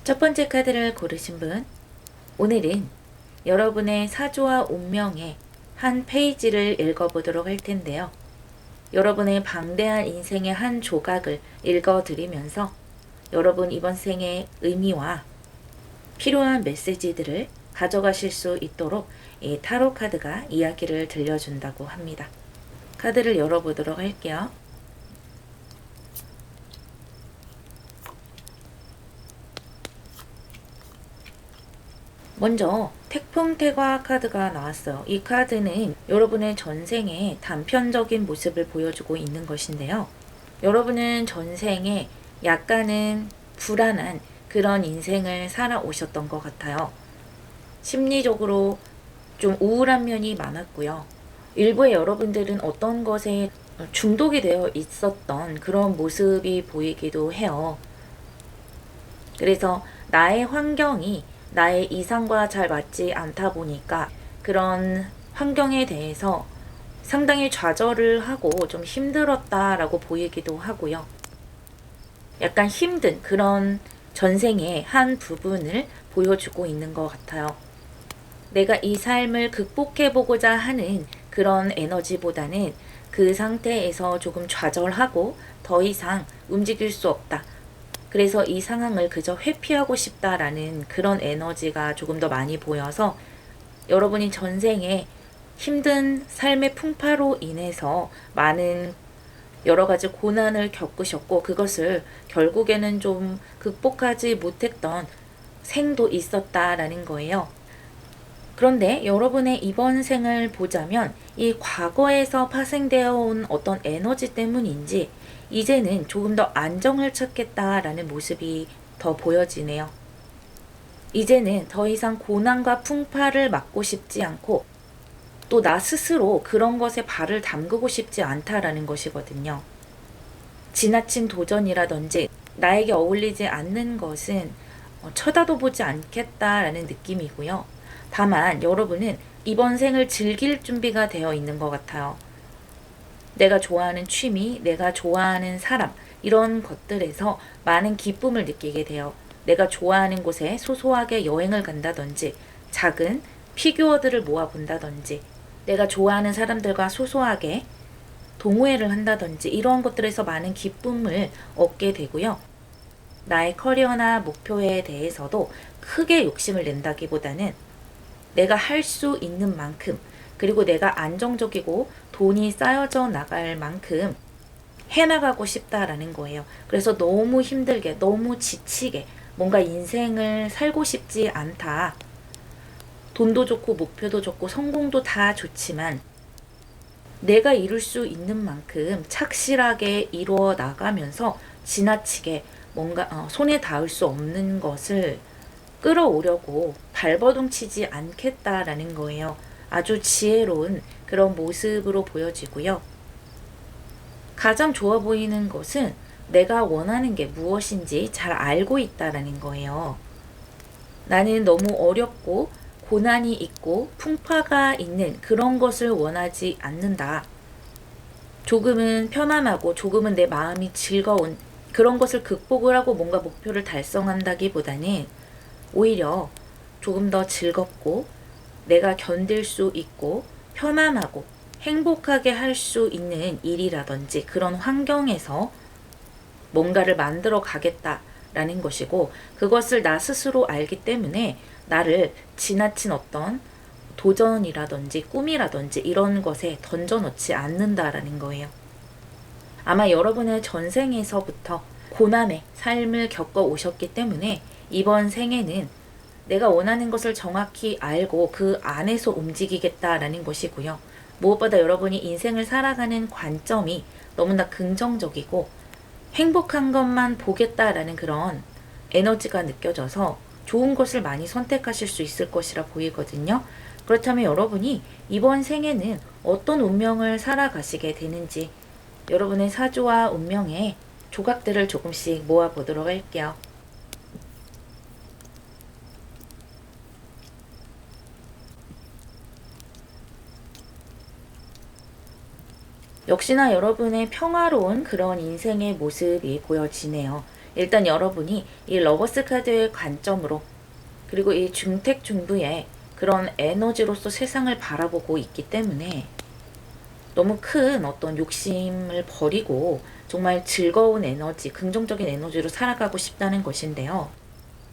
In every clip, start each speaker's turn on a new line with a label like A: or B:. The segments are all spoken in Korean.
A: 첫 번째 카드를 고르신 분, 오늘은 여러분의 사조와 운명의 한 페이지를 읽어보도록 할 텐데요. 여러분의 방대한 인생의 한 조각을 읽어드리면서 여러분 이번 생의 의미와 필요한 메시지들을 가져가실 수 있도록 이 타로 카드가 이야기를 들려준다고 합니다. 카드를 열어보도록 할게요. 먼저 태풍태과 카드가 나왔어요. 이 카드는 여러분의 전생의 단편적인 모습을 보여주고 있는 것인데요. 여러분은 전생에 약간은 불안한 그런 인생을 살아오셨던 것 같아요. 심리적으로 좀 우울한 면이 많았고요. 일부의 여러분들은 어떤 것에 중독이 되어 있었던 그런 모습이 보이기도 해요. 그래서 나의 환경이 나의 이상과 잘 맞지 않다 보니까 그런 환경에 대해서 상당히 좌절을 하고 좀 힘들었다라고 보이기도 하고요. 약간 힘든 그런 전생의 한 부분을 보여주고 있는 것 같아요. 내가 이 삶을 극복해보고자 하는 그런 에너지보다는 그 상태에서 조금 좌절하고 더 이상 움직일 수 없다. 그래서 이 상황을 그저 회피하고 싶다라는 그런 에너지가 조금 더 많이 보여서 여러분이 전생에 힘든 삶의 풍파로 인해서 많은 여러 가지 고난을 겪으셨고 그것을 결국에는 좀 극복하지 못했던 생도 있었다라는 거예요. 그런데 여러분의 이번 생을 보자면 이 과거에서 파생되어 온 어떤 에너지 때문인지 이제는 조금 더 안정을 찾겠다라는 모습이 더 보여지네요. 이제는 더 이상 고난과 풍파를 맞고 싶지 않고 또 나 스스로 그런 것에 발을 담그고 싶지 않다라는 것이거든요. 지나친 도전이라든지 나에게 어울리지 않는 것은 쳐다도 보지 않겠다라는 느낌이고요. 다만 여러분은 이번 생을 즐길 준비가 되어 있는 것 같아요. 내가 좋아하는 취미, 내가 좋아하는 사람 이런 것들에서 많은 기쁨을 느끼게 돼요. 내가 좋아하는 곳에 소소하게 여행을 간다든지 작은 피규어들을 모아본다든지 내가 좋아하는 사람들과 소소하게 동호회를 한다든지 이러한 것들에서 많은 기쁨을 얻게 되고요. 나의 커리어나 목표에 대해서도 크게 욕심을 낸다기보다는 내가 할 수 있는 만큼 그리고 내가 안정적이고 돈이 쌓여져 나갈 만큼 해나가고 싶다라는 거예요. 그래서 너무 힘들게 너무 지치게 뭔가 인생을 살고 싶지 않다. 돈도 좋고 목표도 좋고 성공도 다 좋지만 내가 이룰 수 있는 만큼 착실하게 이루어 나가면서 지나치게 뭔가 손에 닿을 수 없는 것을 끌어오려고 발버둥 치지 않겠다라는 거예요. 아주 지혜로운 그런 모습으로 보여지고요. 가장 좋아 보이는 것은 내가 원하는 게 무엇인지 잘 알고 있다라는 거예요. 나는 너무 어렵고 고난이 있고 풍파가 있는 그런 것을 원하지 않는다. 조금은 편안하고 조금은 내 마음이 즐거운 그런 것을 극복을 하고 뭔가 목표를 달성한다기보다는 오히려 조금 더 즐겁고 내가 견딜 수 있고 편안하고 행복하게 할 수 있는 일이라든지 그런 환경에서 뭔가를 만들어 가겠다라는 것이고 그것을 나 스스로 알기 때문에 나를 지나친 어떤 도전이라든지 꿈이라든지 이런 것에 던져놓지 않는다라는 거예요. 아마 여러분의 전생에서부터 고난의 삶을 겪어 오셨기 때문에 이번 생에는 내가 원하는 것을 정확히 알고 그 안에서 움직이겠다라는 것이고요. 무엇보다 여러분이 인생을 살아가는 관점이 너무나 긍정적이고 행복한 것만 보겠다라는 그런 에너지가 느껴져서 좋은 것을 많이 선택하실 수 있을 것이라 보이거든요. 그렇다면 여러분이 이번 생에는 어떤 운명을 살아가시게 되는지 여러분의 사주와 운명의 조각들을 조금씩 모아보도록 할게요. 역시나 여러분의 평화로운 그런 인생의 모습이 보여지네요. 일단 여러분이 이 러버스 카드의 관점으로 그리고 이 중택중부의 그런 에너지로서 세상을 바라보고 있기 때문에 너무 큰 어떤 욕심을 버리고 정말 즐거운 에너지, 긍정적인 에너지로 살아가고 싶다는 것인데요.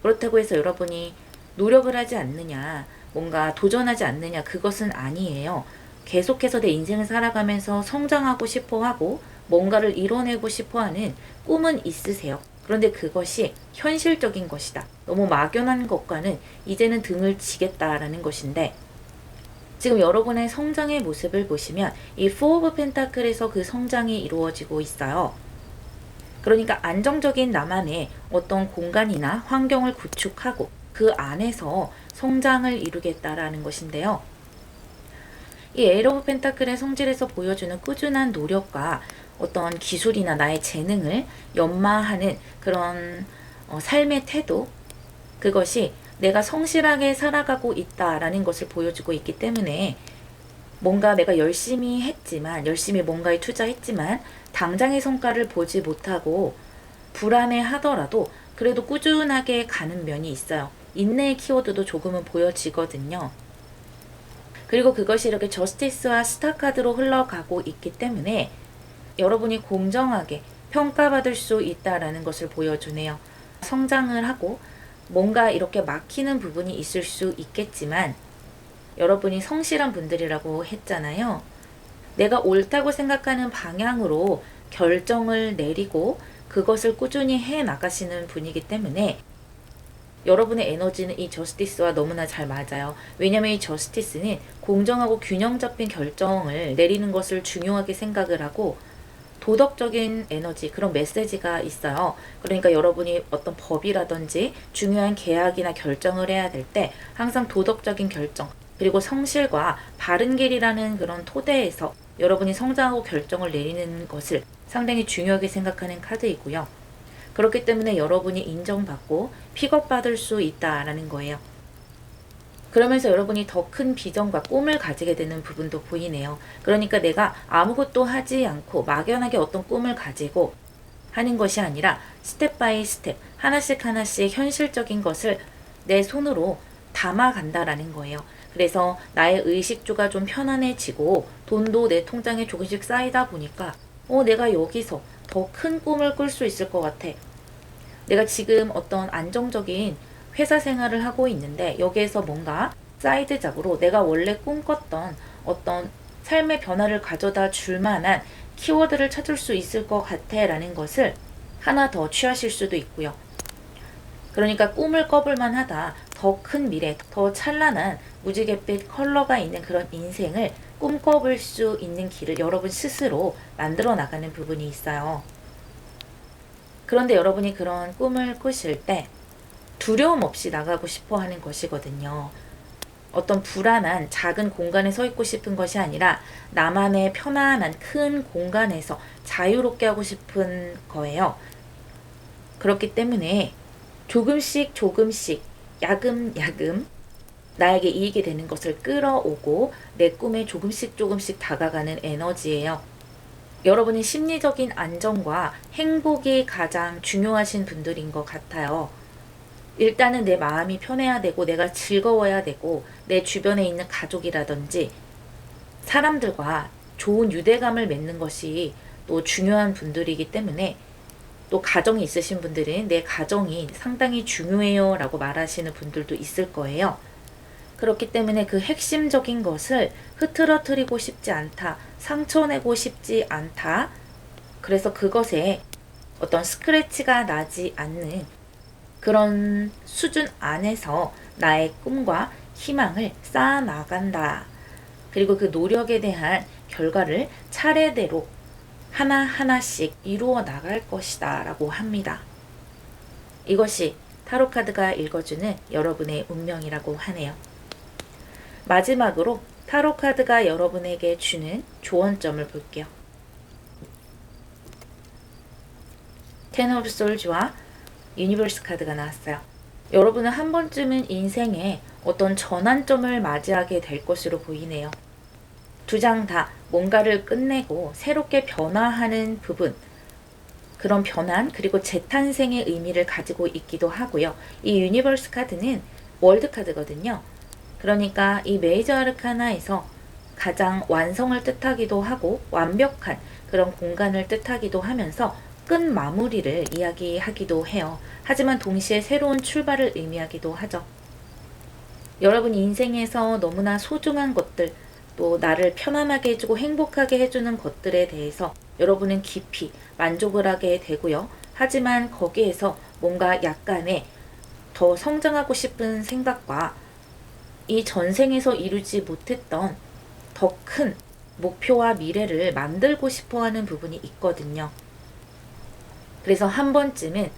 A: 그렇다고 해서 여러분이 노력을 하지 않느냐, 뭔가 도전하지 않느냐, 그것은 아니에요. 계속해서 내 인생을 살아가면서 성장하고 싶어 하고 뭔가를 이뤄내고 싶어 하는 꿈은 있으세요. 그런데 그것이 현실적인 것이다. 너무 막연한 것과는 이제는 등을 치겠다라는 것인데, 지금 여러분의 성장의 모습을 보시면 이 Four of Pentacle에서 그 성장이 이루어지고 있어요. 그러니까 안정적인 나만의 어떤 공간이나 환경을 구축하고 그 안에서 성장을 이루겠다라는 것인데요. 이 에이스 오브 펜타클의 성질에서 보여주는 꾸준한 노력과 어떤 기술이나 나의 재능을 연마하는 그런 삶의 태도, 그것이 내가 성실하게 살아가고 있다라는 것을 보여주고 있기 때문에 뭔가 내가 열심히 했지만, 열심히 뭔가에 투자했지만 당장의 성과를 보지 못하고 불안해 하더라도 그래도 꾸준하게 가는 면이 있어요. 인내의 키워드도 조금은 보여지거든요. 그리고 그것이 이렇게 저스티스와 스타 카드로 흘러가고 있기 때문에 여러분이 공정하게 평가받을 수 있다라는 것을 보여주네요. 성장을 하고 뭔가 이렇게 막히는 부분이 있을 수 있겠지만 여러분이 성실한 분들이라고 했잖아요. 내가 옳다고 생각하는 방향으로 결정을 내리고 그것을 꾸준히 해 나가시는 분이기 때문에 여러분의 에너지는 이 저스티스와 너무나 잘 맞아요. 왜냐면 이 저스티스는 공정하고 균형 잡힌 결정을 내리는 것을 중요하게 생각을 하고 도덕적인 에너지, 그런 메시지가 있어요. 그러니까 여러분이 어떤 법이라든지 중요한 계약이나 결정을 해야 될 때 항상 도덕적인 결정, 그리고 성실과 바른 길이라는 그런 토대에서 여러분이 성장하고 결정을 내리는 것을 상당히 중요하게 생각하는 카드이고요. 그렇기 때문에 여러분이 인정받고 픽업받을 수 있다라는 거예요. 그러면서 여러분이 더 큰 비전과 꿈을 가지게 되는 부분도 보이네요. 그러니까 내가 아무것도 하지 않고 막연하게 어떤 꿈을 가지고 하는 것이 아니라 스텝 바이 스텝, 하나씩 하나씩 현실적인 것을 내 손으로 담아간다라는 거예요. 그래서 나의 의식주가 좀 편안해지고 돈도 내 통장에 조금씩 쌓이다 보니까 내가 여기서 더 큰 꿈을 꿀 수 있을 것 같아. 내가 지금 어떤 안정적인 회사 생활을 하고 있는데 여기에서 뭔가 사이드작으로 내가 원래 꿈꿨던 어떤 삶의 변화를 가져다 줄 만한 키워드를 찾을 수 있을 것 같아 라는 것을 하나 더 취하실 수도 있고요. 그러니까 꿈을 꿔볼 만하다. 더 큰 미래, 더 찬란한 무지갯빛 컬러가 있는 그런 인생을 꿈꿔볼 수 있는 길을 여러분 스스로 만들어 나가는 부분이 있어요. 그런데 여러분이 그런 꿈을 꾸실 때 두려움 없이 나가고 싶어 하는 것이거든요. 어떤 불안한 작은 공간에 서 있고 싶은 것이 아니라 나만의 편안한 큰 공간에서 자유롭게 하고 싶은 거예요. 그렇기 때문에 조금씩 야금야금 나에게 이익이 되는 것을 끌어오고 내 꿈에 조금씩 다가가는 에너지예요. 여러분이 심리적인 안정과 행복이 가장 중요하신 분들인 것 같아요. 일단은 내 마음이 편해야 되고 내가 즐거워야 되고 내 주변에 있는 가족이라든지 사람들과 좋은 유대감을 맺는 것이 또 중요한 분들이기 때문에 또 가정이 있으신 분들은 내 가정이 상당히 중요해요 라고 말하시는 분들도 있을 거예요. 그렇기 때문에 그 핵심적인 것을 흐트러뜨리고 싶지 않다. 상처내고 싶지 않다. 그래서 그것에 어떤 스크래치가 나지 않는 그런 수준 안에서 나의 꿈과 희망을 쌓아나간다. 그리고 그 노력에 대한 결과를 차례대로 하나하나씩 이루어 나갈 것이다 라고 합니다. 이것이 타로카드가 읽어주는 여러분의 운명이라고 하네요. 마지막으로 타로카드가 여러분에게 주는 조언점을 볼게요. 텐 오브 솔즈와 유니버스 카드가 나왔어요. 여러분은 한 번쯤은 인생에 어떤 전환점을 맞이하게 될 것으로 보이네요. 두 장 다 뭔가를 끝내고 새롭게 변화하는 부분, 그런 변환 그리고 재탄생의 의미를 가지고 있기도 하고요. 이 유니버스 카드는 월드 카드거든요. 그러니까 이 메이저 아르카나에서 가장 완성을 뜻하기도 하고 완벽한 그런 공간을 뜻하기도 하면서 끝 마무리를 이야기하기도 해요. 하지만 동시에 새로운 출발을 의미하기도 하죠. 여러분 인생에서 너무나 소중한 것들, 또 나를 편안하게 해주고 행복하게 해주는 것들에 대해서 여러분은 깊이 만족을 하게 되고요. 하지만 거기에서 뭔가 약간의 더 성장하고 싶은 생각과 이 전생에서 이루지 못했던 더 큰 목표와 미래를 만들고 싶어 하는 부분이 있거든요. 그래서 한 번쯤은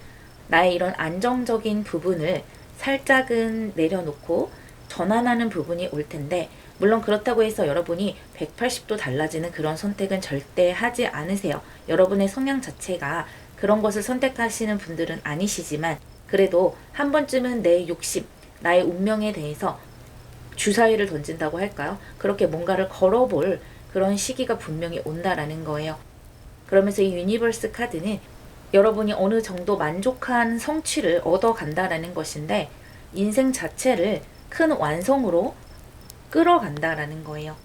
A: 나의 이런 안정적인 부분을 살짝은 내려놓고 전환하는 부분이 올 텐데, 물론 그렇다고 해서 여러분이 180도 달라지는 그런 선택은 절대 하지 않으세요. 여러분의 성향 자체가 그런 것을 선택하시는 분들은 아니시지만, 그래도 한 번쯤은 내 욕심, 나의 운명에 대해서 주사위를 던진다고 할까요? 그렇게 뭔가를 걸어볼 그런 시기가 분명히 온다라는 거예요. 그러면서 이 유니버스 카드는 여러분이 어느 정도 만족한 성취를 얻어간다라는 것인데, 인생 자체를 큰 완성으로 끌어간다라는 거예요.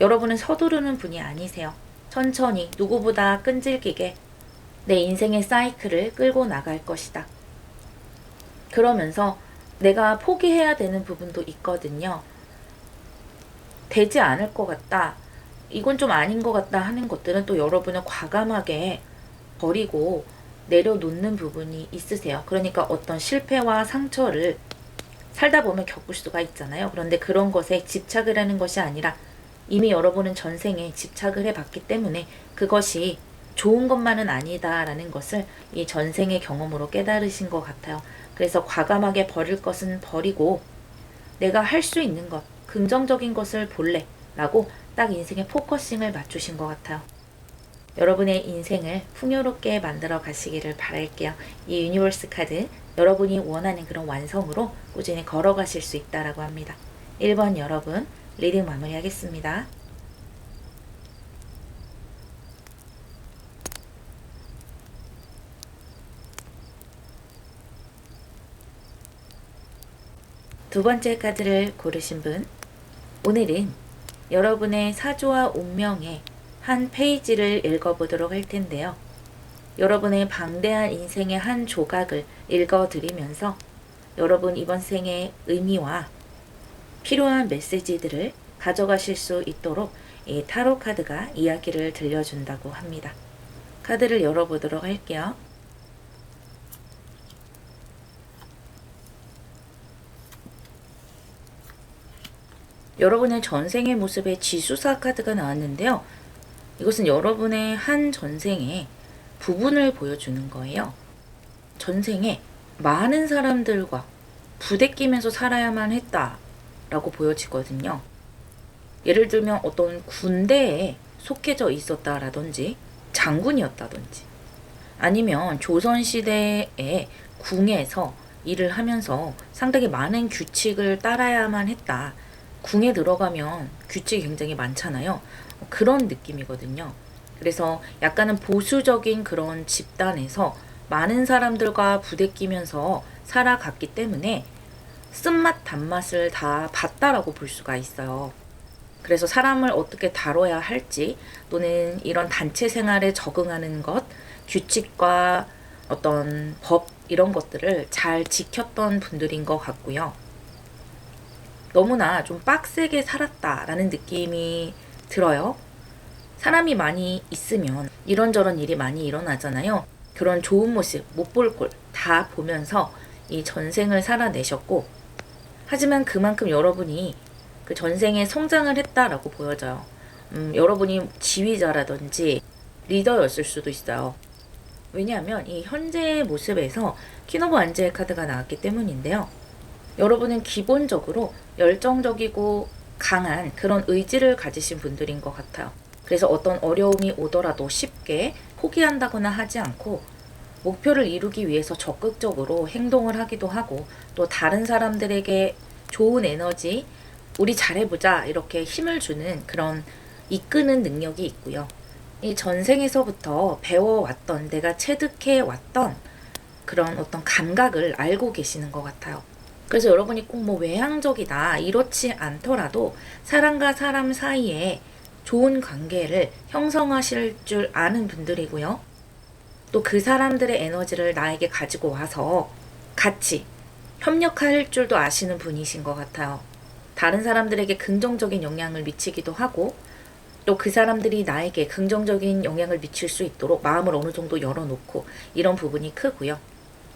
A: 여러분은 서두르는 분이 아니세요. 천천히 누구보다 끈질기게 내 인생의 사이클을 끌고 나갈 것이다. 그러면서 내가 포기해야 되는 부분도 있거든요. 되지 않을 것 같다, 이건 좀 아닌 것 같다 하는 것들은 또 여러분은 과감하게 버리고 내려놓는 부분이 있으세요. 그러니까 어떤 실패와 상처를 살다 보면 겪을 수가 있잖아요. 그런데 그런 것에 집착을 하는 것이 아니라 이미 여러분은 전생에 집착을 해봤기 때문에 그것이 좋은 것만은 아니다라는 것을 이 전생의 경험으로 깨달으신 것 같아요. 그래서 과감하게 버릴 것은 버리고 내가 할 수 있는 것, 긍정적인 것을 볼래 라고 딱 인생에 포커싱을 맞추신 것 같아요. 여러분의 인생을 풍요롭게 만들어 가시기를 바랄게요. 이 유니버스 카드, 여러분이 원하는 그런 완성으로 꾸준히 걸어가실 수 있다라고 합니다. 1번 여러분, 리딩 마무리하겠습니다. 두 번째 카드를 고르신 분, 오늘은 여러분의 사주와 운명의 한 페이지를 읽어보도록 할 텐데요. 여러분의 방대한 인생의 한 조각을 읽어드리면서 여러분 이번 생의 의미와 필요한 메시지들을 가져가실 수 있도록 이 타로 카드가 이야기를 들려준다고 합니다. 카드를 열어보도록 할게요. 여러분의 전생의 모습의 지수사 카드가 나왔는데요. 이것은 여러분의 한 전생의 부분을 보여주는 거예요. 전생에 많은 사람들과 부대끼면서 살아야만 했다라고 보여지거든요. 예를 들면 어떤 군대에 속해져 있었다라든지 장군이었다든지, 아니면 조선시대의 궁에서 일을 하면서 상당히 많은 규칙을 따라야만 했다. 궁에 들어가면 규칙이 굉장히 많잖아요. 그런 느낌이거든요. 그래서 약간은 보수적인 그런 집단에서 많은 사람들과 부대끼면서 살아갔기 때문에 쓴맛 단맛을 다 봤다라고 볼 수가 있어요. 그래서 사람을 어떻게 다뤄야 할지, 또는 이런 단체 생활에 적응하는 것, 규칙과 어떤 법, 이런 것들을 잘 지켰던 분들인 것 같고요. 너무나 좀 빡세게 살았다라는 느낌이 들어요. 사람이 많이 있으면 이런저런 일이 많이 일어나잖아요. 그런 좋은 모습, 못 볼 꼴 다 보면서 이 전생을 살아내셨고, 하지만 그만큼 여러분이 그 전생에 성장을 했다라고 보여져요. 여러분이 지휘자라든지 리더였을 수도 있어요. 왜냐하면 이 현재의 모습에서 퀸 오브 안젤 카드가 나왔기 때문인데요. 여러분은 기본적으로 열정적이고 강한 그런 의지를 가지신 분들인 것 같아요. 그래서 어떤 어려움이 오더라도 쉽게 포기한다거나 하지 않고 목표를 이루기 위해서 적극적으로 행동을 하기도 하고, 또 다른 사람들에게 좋은 에너지, 우리 잘해보자 이렇게 힘을 주는 그런 이끄는 능력이 있고요. 이 전생에서부터 배워왔던, 내가 체득해왔던 그런 어떤 감각을 알고 계시는 것 같아요. 그래서 여러분이 꼭 뭐 외향적이다 이렇지 않더라도 사람과 사람 사이에 좋은 관계를 형성하실 줄 아는 분들이고요. 또 그 사람들의 에너지를 나에게 가지고 와서 같이 협력할 줄도 아시는 분이신 것 같아요. 다른 사람들에게 긍정적인 영향을 미치기도 하고 또 그 사람들이 나에게 긍정적인 영향을 미칠 수 있도록 마음을 어느 정도 열어놓고 이런 부분이 크고요.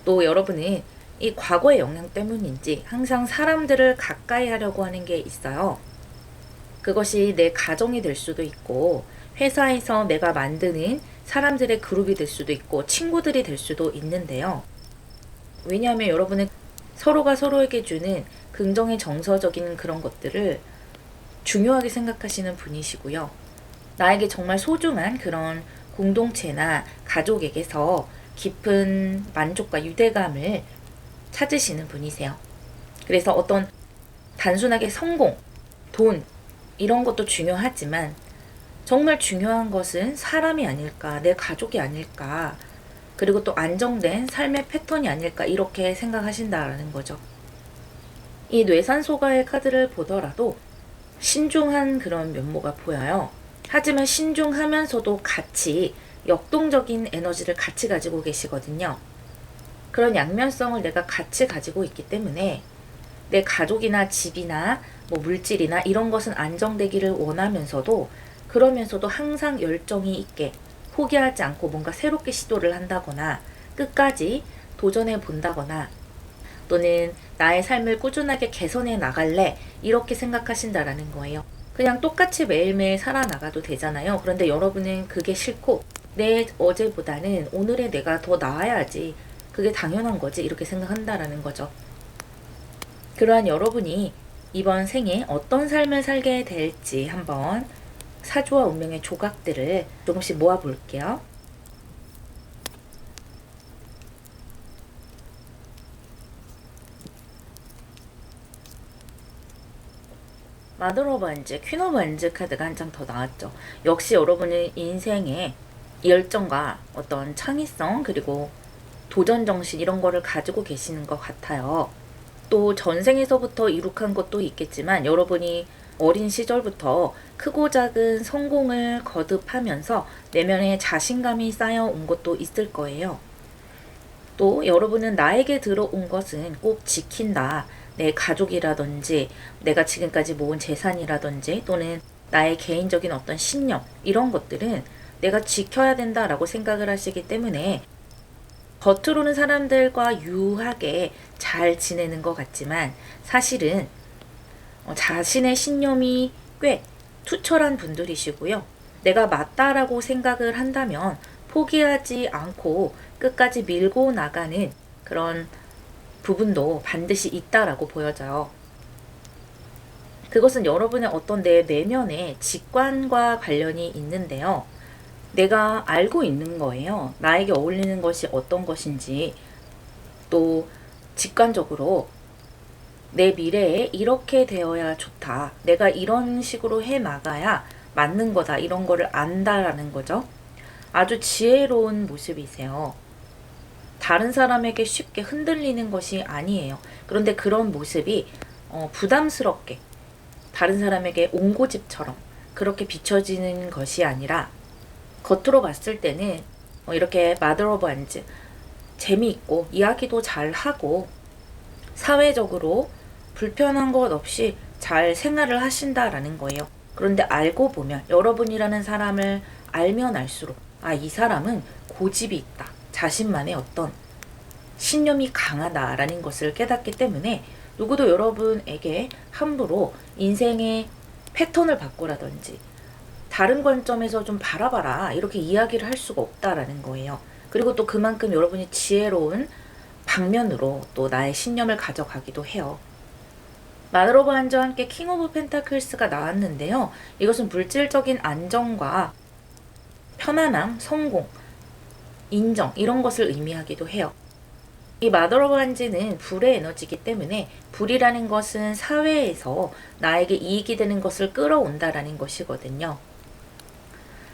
A: 또 여러분은 이 과거의 영향 때문인지 항상 사람들을 가까이 하려고 하는 게 있어요. 그것이 내 가정이 될 수도 있고 회사에서 내가 만드는 사람들의 그룹이 될 수도 있고 친구들이 될 수도 있는데요. 왜냐하면 여러분은 서로가 서로에게 주는 긍정의 정서적인 그런 것들을 중요하게 생각하시는 분이시고요. 나에게 정말 소중한 그런 공동체나 가족에게서 깊은 만족과 유대감을 찾으시는 분이세요. 그래서 어떤 단순하게 성공, 돈 이런 것도 중요하지만 정말 중요한 것은 사람이 아닐까, 내 가족이 아닐까, 그리고 또 안정된 삶의 패턴이 아닐까 이렇게 생각하신다라는 거죠. 이 뇌산소가의 카드를 보더라도 신중한 그런 면모가 보여요. 하지만 신중하면서도 같이 역동적인 에너지를 같이 가지고 계시거든요. 그런 양면성을 내가 같이 가지고 있기 때문에 내 가족이나 집이나 뭐 물질이나 이런 것은 안정되기를 원하면서도 그러면서도 항상 열정이 있게 포기하지 않고 뭔가 새롭게 시도를 한다거나 끝까지 도전해 본다거나 또는 나의 삶을 꾸준하게 개선해 나갈래 이렇게 생각하신다라는 거예요. 그냥 똑같이 매일매일 살아나가도 되잖아요. 그런데 여러분은 그게 싫고 내 어제보다는 오늘의 내가 더 나아야지, 그게 당연한 거지 이렇게 생각한다라는 거죠. 그러한 여러분이 이번 생에 어떤 삶을 살게 될지 한번 사주와 운명의 조각들을 조금씩 모아볼게요. 마더 오브 완즈, 퀸 오브 완즈 카드가 한 장 더 나왔죠. 역시 여러분은 인생에 열정과 어떤 창의성 그리고 도전 정신 이런 거를 가지고 계시는 것 같아요. 또 전생에서부터 이룩한 것도 있겠지만 여러분이 어린 시절부터 크고 작은 성공을 거듭하면서 내면에 자신감이 쌓여온 것도 있을 거예요. 또 여러분은 나에게 들어온 것은 꼭 지킨다. 내 가족이라든지 내가 지금까지 모은 재산이라든지 또는 나의 개인적인 어떤 신념 이런 것들은 내가 지켜야 된다라고 생각을 하시기 때문에 겉으로는 사람들과 유하게 잘 지내는 것 같지만 사실은 자신의 신념이 꽤 투철한 분들이시고요. 내가 맞다라고 생각을 한다면 포기하지 않고 끝까지 밀고 나가는 그런 부분도 반드시 있다라고 보여져요. 그것은 여러분의 어떤 내 내면의 직관과 관련이 있는데요. 내가 알고 있는 거예요. 나에게 어울리는 것이 어떤 것인지, 또 직관적으로 내 미래에 이렇게 되어야 좋다. 내가 이런 식으로 해 나가야 맞는 거다. 이런 거를 안다라는 거죠. 아주 지혜로운 모습이세요. 다른 사람에게 쉽게 흔들리는 것이 아니에요. 그런데 그런 모습이 부담스럽게 다른 사람에게 옹고집처럼 그렇게 비춰지는 것이 아니라 겉으로 봤을 때는 이렇게 마더 오브 완즈 재미있고 이야기도 잘하고 사회적으로 불편한 것 없이 잘 생활을 하신다라는 거예요. 그런데 알고 보면 여러분이라는 사람을 알면 알수록 이 사람은 고집이 있다. 자신만의 어떤 신념이 강하다라는 것을 깨닫기 때문에 누구도 여러분에게 함부로 인생의 패턴을 바꾸라든지 다른 관점에서 좀 바라봐라 이렇게 이야기를 할 수가 없다라는 거예요. 그리고 또 그만큼 여러분이 지혜로운 방면으로 또 나의 신념을 가져가기도 해요. 마더 오브 완즈와 함께 킹 오브 펜타클스가 나왔는데요. 이것은 물질적인 안정과 편안함, 성공, 인정 이런 것을 의미하기도 해요. 이 마더 오브 완즈는 불의 에너지이기 때문에 불이라는 것은 사회에서 나에게 이익이 되는 것을 끌어온다라는 것이거든요.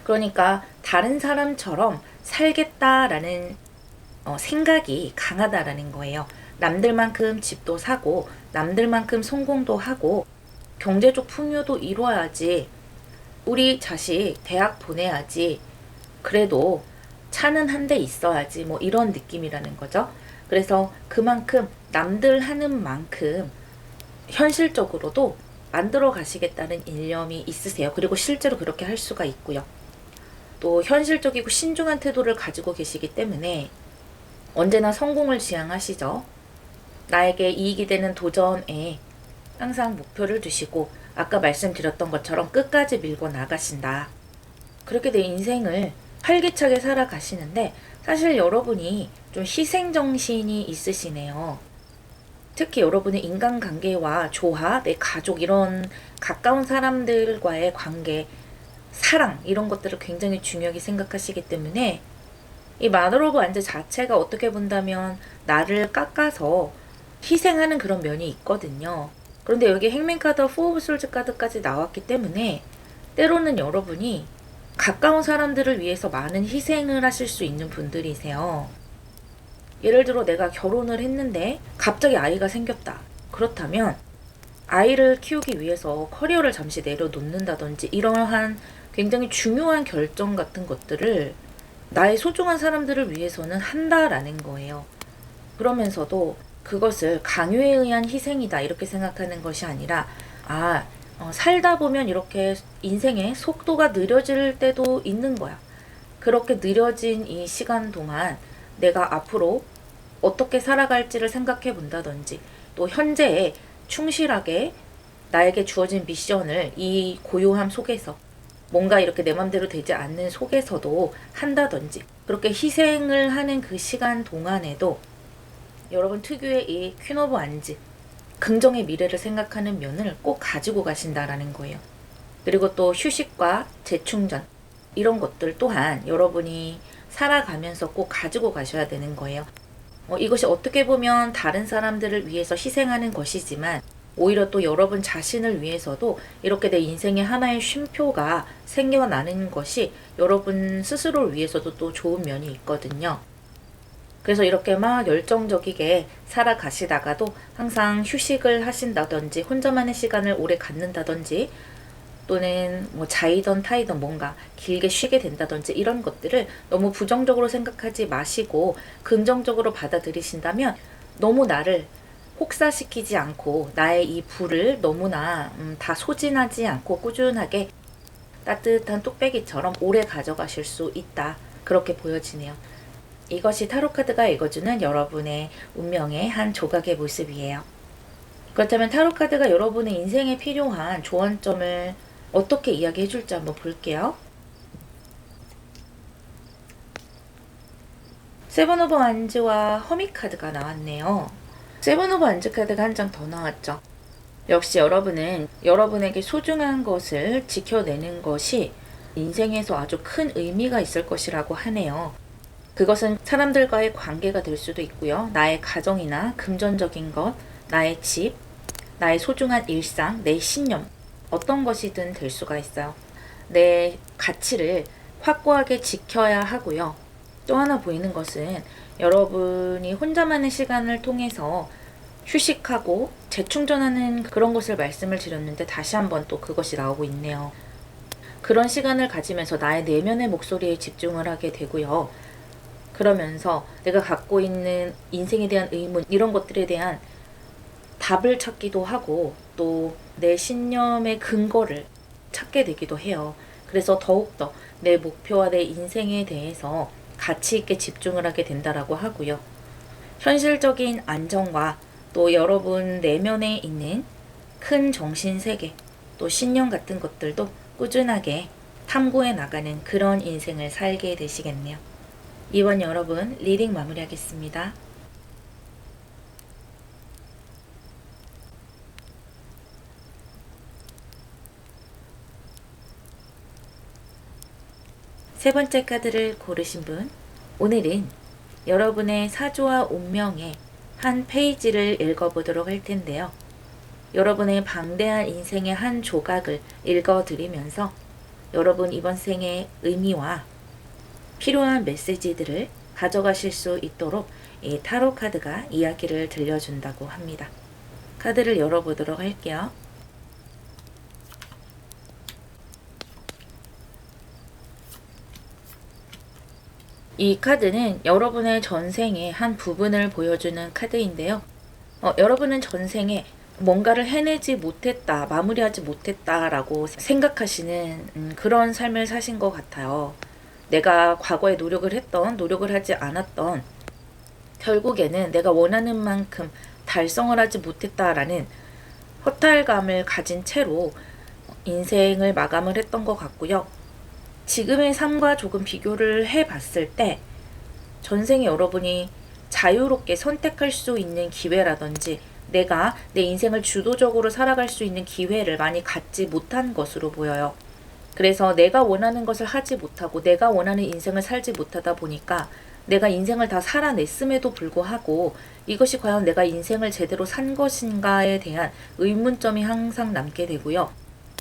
A: 그러니까 다른 사람처럼 살겠다라는 생각이 강하다라는 거예요. 남들만큼 집도 사고 남들만큼 성공도 하고 경제적 풍요도 이루어야지. 우리 자식 대학 보내야지. 그래도 차는 한 대 있어야지. 뭐 이런 느낌이라는 거죠. 그래서 그만큼 남들 하는 만큼 현실적으로도 만들어 가시겠다는 일념이 있으세요. 그리고 실제로 그렇게 할 수가 있고요. 또 현실적이고 신중한 태도를 가지고 계시기 때문에 언제나 성공을 지향하시죠. 나에게 이익이 되는 도전에 항상 목표를 두시고 아까 말씀드렸던 것처럼 끝까지 밀고 나가신다. 그렇게 내 인생을 활기차게 살아가시는데 사실 여러분이 좀 희생정신이 있으시네요. 특히 여러분의 인간관계와 조화, 내 가족 이런 가까운 사람들과의 관계, 사랑 이런 것들을 굉장히 중요하게 생각하시기 때문에 이 마늘 오브 안즈 자체가 어떻게 본다면 나를 깎아서 희생하는 그런 면이 있거든요. 그런데 여기 행맨 카드, 포 오브 솔즈 카드까지 나왔기 때문에 때로는 여러분이 가까운 사람들을 위해서 많은 희생을 하실 수 있는 분들이세요. 예를 들어 내가 결혼을 했는데 갑자기 아이가 생겼다. 그렇다면 아이를 키우기 위해서 커리어를 잠시 내려놓는다든지 이러한 굉장히 중요한 결정 같은 것들을 나의 소중한 사람들을 위해서는 한다라는 거예요. 그러면서도 그것을 강요에 의한 희생이다 이렇게 생각하는 것이 아니라 살다 보면 이렇게 인생의 속도가 느려질 때도 있는 거야. 그렇게 느려진 이 시간 동안 내가 앞으로 어떻게 살아갈지를 생각해 본다든지 또 현재에 충실하게 나에게 주어진 미션을 이 고요함 속에서 뭔가 이렇게 내 맘대로 되지 않는 속에서도 한다든지 그렇게 희생을 하는 그 시간 동안에도 여러분 특유의 이 퀸 오브 안즈 긍정의 미래를 생각하는 면을 꼭 가지고 가신다라는 거예요. 그리고 또 휴식과 재충전 이런 것들 또한 여러분이 살아가면서 꼭 가지고 가셔야 되는 거예요. 이것이 어떻게 보면 다른 사람들을 위해서 희생하는 것이지만 오히려 또 여러분 자신을 위해서도 이렇게 내 인생의 하나의 쉼표가 생겨나는 것이 여러분 스스로를 위해서도 또 좋은 면이 있거든요. 그래서 이렇게 막 열정적이게 살아가시다가도 항상 휴식을 하신다든지 혼자만의 시간을 오래 갖는다든지 또는 뭐 자이던 타이던 뭔가 길게 쉬게 된다든지 이런 것들을 너무 부정적으로 생각하지 마시고 긍정적으로 받아들이신다면 너무 나를 혹사시키지 않고 나의 이 불을 너무나 다 소진하지 않고 꾸준하게 따뜻한 뚝배기처럼 오래 가져가실 수 있다. 그렇게 보여지네요. 이것이 타로카드가 읽어주는 여러분의 운명의 한 조각의 모습이에요. 그렇다면 타로카드가 여러분의 인생에 필요한 조언점을 어떻게 이야기해 줄지 한번 볼게요. 세븐 오브 완즈와 허밋 카드가 나왔네요. 세븐 오브 완즈 카드가 한 장 더 나왔죠. 역시 여러분은 여러분에게 소중한 것을 지켜내는 것이 인생에서 아주 큰 의미가 있을 것이라고 하네요. 그것은 사람들과의 관계가 될 수도 있고요. 나의 가정이나 금전적인 것, 나의 집, 나의 소중한 일상, 내 신념 어떤 것이든 될 수가 있어요. 내 가치를 확고하게 지켜야 하고요. 또 하나 보이는 것은 여러분이 혼자만의 시간을 통해서 휴식하고 재충전하는 그런 것을 말씀을 드렸는데 다시 한번 또 그것이 나오고 있네요. 그런 시간을 가지면서 나의 내면의 목소리에 집중을 하게 되고요. 그러면서 내가 갖고 있는 인생에 대한 의문 이런 것들에 대한 답을 찾기도 하고 또 내 신념의 근거를 찾게 되기도 해요. 그래서 더욱더 내 목표와 내 인생에 대해서 가치 있게 집중을 하게 된다라고 하고요. 현실적인 안정과 또 여러분 내면에 있는 큰 정신세계 또 신념 같은 것들도 꾸준하게 탐구해 나가는 그런 인생을 살게 되시겠네요. 이번 여러분 리딩 마무리하겠습니다. 세 번째 카드를 고르신 분, 오늘은 여러분의 사조와 운명의 한 페이지를 읽어보도록 할 텐데요. 여러분의 방대한 인생의 한 조각을 읽어드리면서 여러분 이번 생의 의미와 필요한 메시지들을 가져가실 수 있도록 이 타로 카드가 이야기를 들려준다고 합니다. 카드를 열어보도록 할게요. 이 카드는 여러분의 전생의 한 부분을 보여주는 카드인데요. 여러분은 전생에 뭔가를 해내지 못했다, 마무리하지 못했다라고 생각하시는 그런 삶을 사신 것 같아요. 내가 과거에 노력을 했던, 노력을 하지 않았던, 결국에는 내가 원하는 만큼 달성을 하지 못했다라는 허탈감을 가진 채로 인생을 마감을 했던 것 같고요. 지금의 삶과 조금 비교를 해봤을 때 전생에 여러분이 자유롭게 선택할 수 있는 기회라든지 내가 내 인생을 주도적으로 살아갈 수 있는 기회를 많이 갖지 못한 것으로 보여요. 그래서 내가 원하는 것을 하지 못하고 내가 원하는 인생을 살지 못하다 보니까 내가 인생을 다 살아냈음에도 불구하고 이것이 과연 내가 인생을 제대로 산 것인가에 대한 의문점이 항상 남게 되고요.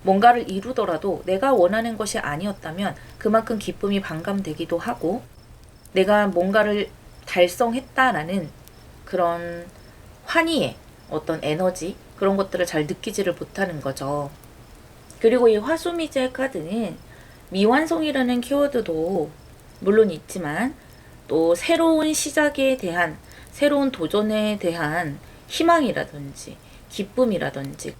A: 뭔가를 이루더라도 내가 원하는 것이 아니었다면 그만큼 기쁨이 반감되기도 하고 내가 뭔가를 달성했다라는 그런 환희의 어떤 에너지 그런 것들을 잘 느끼지를 못하는 거죠. 그리고 이 화수미제 카드는 미완성이라는 키워드도 물론 있지만 또 새로운 시작에 대한 새로운 도전에 대한 희망이라든지 기쁨이라든지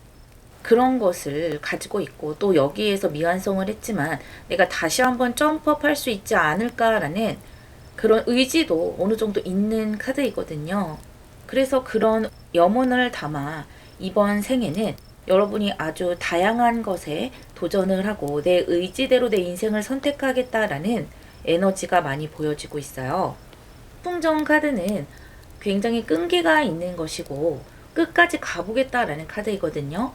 A: 그런 것을 가지고 있고 또 여기에서 미완성을 했지만 내가 다시 한번 점프업 할 수 있지 않을까라는 그런 의지도 어느 정도 있는 카드이거든요. 그래서 그런 염원을 담아 이번 생에는 여러분이 아주 다양한 것에 도전을 하고 내 의지대로 내 인생을 선택하겠다라는 에너지가 많이 보여지고 있어요. 풍정 카드는 굉장히 끈기가 있는 것이고 끝까지 가보겠다라는 카드이거든요.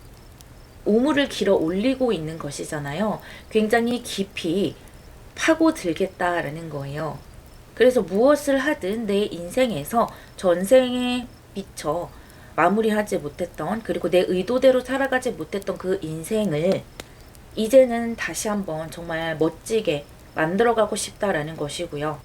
A: 우물을 길어 올리고 있는 것이잖아요. 굉장히 깊이 파고들겠다라는 거예요. 그래서 무엇을 하든 내 인생에서 전생에 미처 마무리하지 못했던 그리고 내 의도대로 살아가지 못했던 그 인생을 이제는 다시 한번 정말 멋지게 만들어가고 싶다라는 것이고요.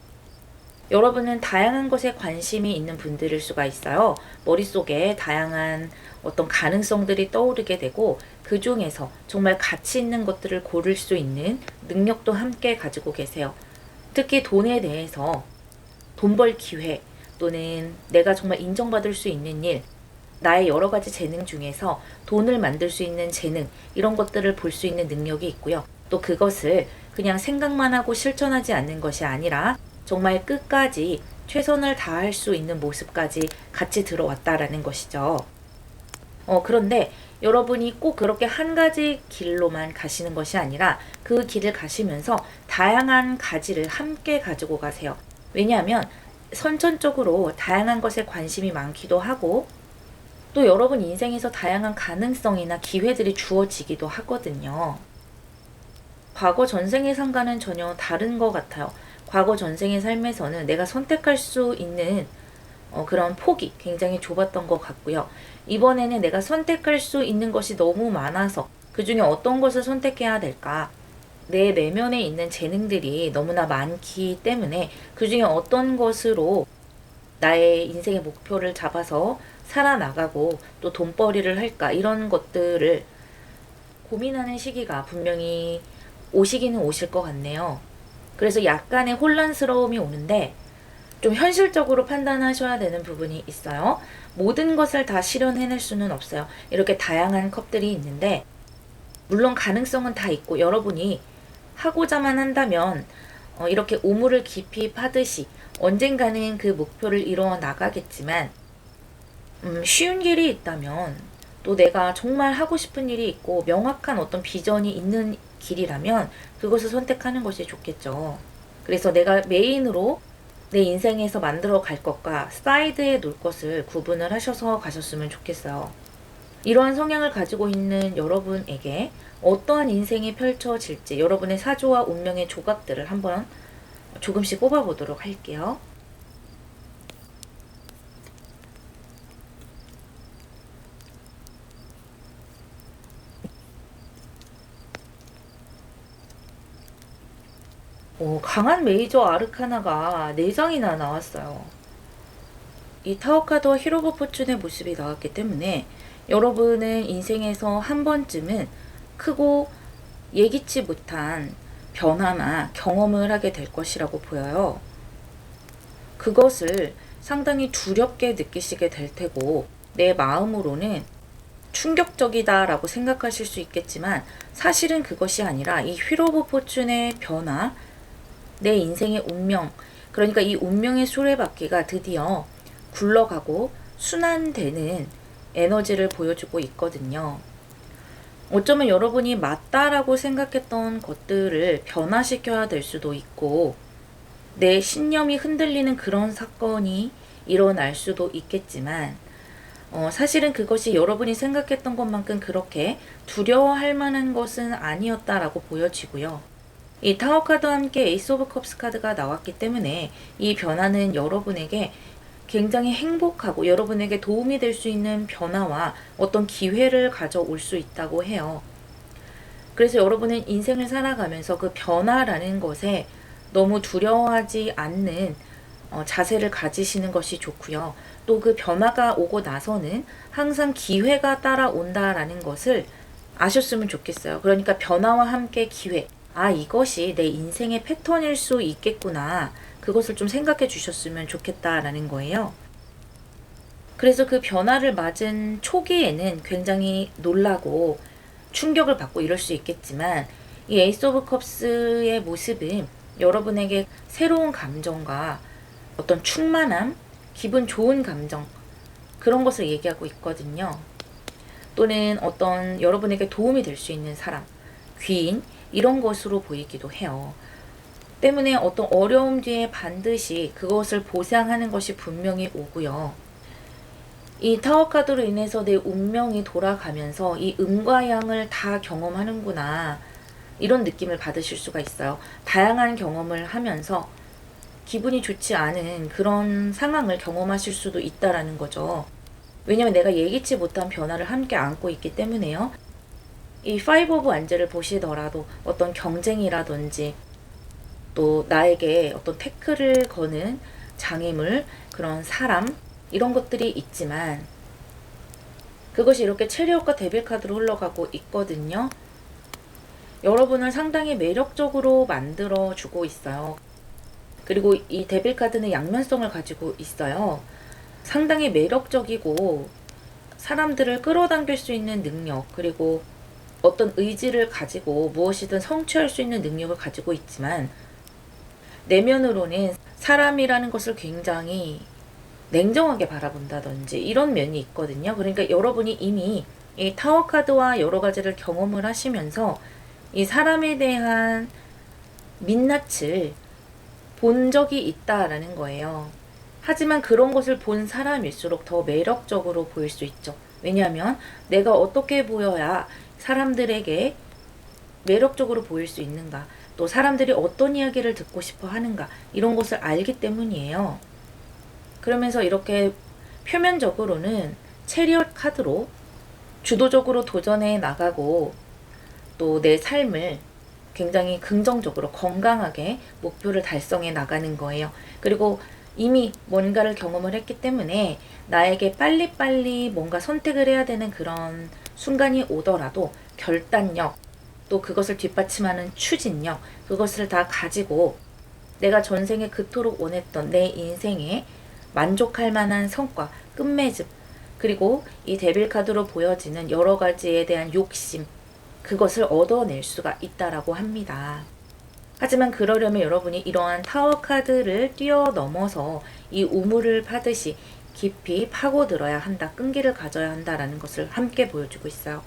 A: 여러분은 다양한 것에 관심이 있는 분들일 수가 있어요. 머릿속에 다양한 어떤 가능성들이 떠오르게 되고 그 중에서 정말 가치 있는 것들을 고를 수 있는 능력도 함께 가지고 계세요. 특히 돈에 대해서 돈 벌 기회 또는 내가 정말 인정받을 수 있는 일, 나의 여러 가지 재능 중에서 돈을 만들 수 있는 재능 이런 것들을 볼 수 있는 능력이 있고요. 또 그것을 그냥 생각만 하고 실천하지 않는 것이 아니라 정말 끝까지 최선을 다할 수 있는 모습까지 같이 들어왔다라는 것이죠. 그런데 여러분이 꼭 그렇게 한 가지 길로만 가시는 것이 아니라 그 길을 가시면서 다양한 가지를 함께 가지고 가세요. 왜냐하면 선천적으로 다양한 것에 관심이 많기도 하고 또 여러분 인생에서 다양한 가능성이나 기회들이 주어지기도 하거든요. 과거 전생의 삶과는 전혀 다른 것 같아요. 과거 전생의 삶에서는 내가 선택할 수 있는 그런 폭이 굉장히 좁았던 것 같고요. 이번에는 내가 선택할 수 있는 것이 너무 많아서 그 중에 어떤 것을 선택해야 될까? 내 내면에 있는 재능들이 너무나 많기 때문에 그 중에 어떤 것으로 나의 인생의 목표를 잡아서 살아나가고 또 돈벌이를 할까? 이런 것들을 고민하는 시기가 분명히 오시기는 오실 것 같네요. 그래서 약간의 혼란스러움이 오는데 좀 현실적으로 판단하셔야 되는 부분이 있어요. 모든 것을 다 실현해낼 수는 없어요. 이렇게 다양한 컵들이 있는데 물론 가능성은 다 있고 여러분이 하고자만 한다면 이렇게 우물을 깊이 파듯이 언젠가는 그 목표를 이루어 나가겠지만 쉬운 길이 있다면 또 내가 정말 하고 싶은 일이 있고 명확한 어떤 비전이 있는 길이라면 그것을 선택하는 것이 좋겠죠. 그래서 내가 메인으로 내 인생에서 만들어 갈 것과 사이드에 놓을 것을 구분을 하셔서 가셨으면 좋겠어요. 이러한 성향을 가지고 있는 여러분에게 어떠한 인생이 펼쳐질지 여러분의 사조와 운명의 조각들을 한번 조금씩 뽑아보도록 할게요. 강한 메이저 아르카나가 4장이나 나왔어요. 이 타워카드와 힐 오브 포춘의 모습이 나왔기 때문에 여러분은 인생에서 한 번쯤은 크고 예기치 못한 변화나 경험을 하게 될 것이라고 보여요. 그것을 상당히 두렵게 느끼시게 될 테고 내 마음으로는 충격적이다라고 생각하실 수 있겠지만 사실은 그것이 아니라 이 휠 오브 포춘의 변화, 내 인생의 운명, 그러니까 이 운명의 수레바퀴가 드디어 굴러가고 순환되는 에너지를 보여주고 있거든요. 어쩌면 여러분이 맞다라고 생각했던 것들을 변화시켜야 될 수도 있고 내 신념이 흔들리는 그런 사건이 일어날 수도 있겠지만 사실은 그것이 여러분이 생각했던 것만큼 그렇게 두려워할 만한 것은 아니었다라고 보여지고요. 이 타워 카드와 함께 에이스 오브 컵스 카드가 나왔기 때문에 이 변화는 여러분에게 굉장히 행복하고 여러분에게 도움이 될 수 있는 변화와 어떤 기회를 가져올 수 있다고 해요. 그래서 여러분은 인생을 살아가면서 그 변화라는 것에 너무 두려워하지 않는 자세를 가지시는 것이 좋고요. 또 그 변화가 오고 나서는 항상 기회가 따라온다라는 것을 아셨으면 좋겠어요. 그러니까 변화와 함께 기회. 이것이 내 인생의 패턴일 수 있겠구나. 그것을 좀 생각해 주셨으면 좋겠다라는 거예요. 그래서 그 변화를 맞은 초기에는 굉장히 놀라고 충격을 받고 이럴 수 있겠지만 이 에이스 오브 컵스의 모습은 여러분에게 새로운 감정과 어떤 충만함, 기분 좋은 감정 그런 것을 얘기하고 있거든요. 또는 어떤 여러분에게 도움이 될 수 있는 사람, 귀인 이런 것으로 보이기도 해요. 때문에 어떤 어려움 뒤에 반드시 그것을 보상하는 것이 분명히 오고요. 이 타워 카드로 인해서 내 운명이 돌아가면서 이 음과 양을 다 경험하는구나 이런 느낌을 받으실 수가 있어요. 다양한 경험을 하면서 기분이 좋지 않은 그런 상황을 경험하실 수도 있다라는 거죠. 왜냐면 내가 예기치 못한 변화를 함께 안고 있기 때문에요. 이 파이브 오브 완즈를 보시더라도 어떤 경쟁이라든지 또 나에게 어떤 태클을 거는 장애물, 그런 사람 이런 것들이 있지만 그것이 이렇게 체리엇과 데빌 카드로 흘러가고 있거든요. 여러분을 상당히 매력적으로 만들어 주고 있어요. 그리고 이 데빌 카드는 양면성을 가지고 있어요. 상당히 매력적이고 사람들을 끌어당길 수 있는 능력, 그리고 어떤 의지를 가지고 무엇이든 성취할 수 있는 능력을 가지고 있지만 내면으로는 사람이라는 것을 굉장히 냉정하게 바라본다든지 이런 면이 있거든요. 그러니까 여러분이 이미 이 타워 카드와 여러 가지를 경험을 하시면서 이 사람에 대한 민낯을 본 적이 있다라는 거예요. 하지만 그런 것을 본 사람일수록 더 매력적으로 보일 수 있죠. 왜냐하면 내가 어떻게 보여야 사람들에게 매력적으로 보일 수 있는가, 또 사람들이 어떤 이야기를 듣고 싶어 하는가 이런 것을 알기 때문이에요. 그러면서 이렇게 표면적으로는 체리엇 카드로 주도적으로 도전해 나가고 또 내 삶을 굉장히 긍정적으로 건강하게 목표를 달성해 나가는 거예요. 그리고 이미 뭔가를 경험을 했기 때문에 나에게 빨리빨리 뭔가 선택을 해야 되는 그런 순간이 오더라도 결단력, 또 그것을 뒷받침하는 추진력, 그것을 다 가지고 내가 전생에 그토록 원했던 내 인생에 만족할 만한 성과, 끝맺음, 그리고 이 데빌 카드로 보여지는 여러 가지에 대한 욕심, 그것을 얻어낼 수가 있다라고 합니다. 하지만 그러려면 여러분이 이러한 타워 카드를 뛰어넘어서 이 우물을 파듯이 깊이 파고들어야 한다, 끈기를 가져야 한다라는 것을 함께 보여주고 있어요.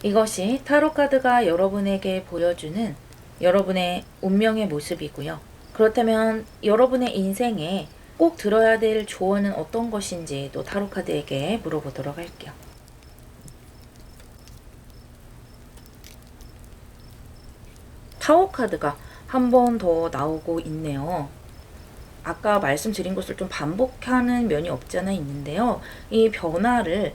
A: 이것이 타로 카드가 여러분에게 보여주는 여러분의 운명의 모습이고요. 그렇다면 여러분의 인생에 꼭 들어야 될 조언은 어떤 것인지 또 타로 카드에게 물어보도록 할게요. 타워 카드가 한 번 더 나오고 있네요. 아까 말씀드린 것을 좀 반복하는 면이 없지 않아 있는데요. 이 변화를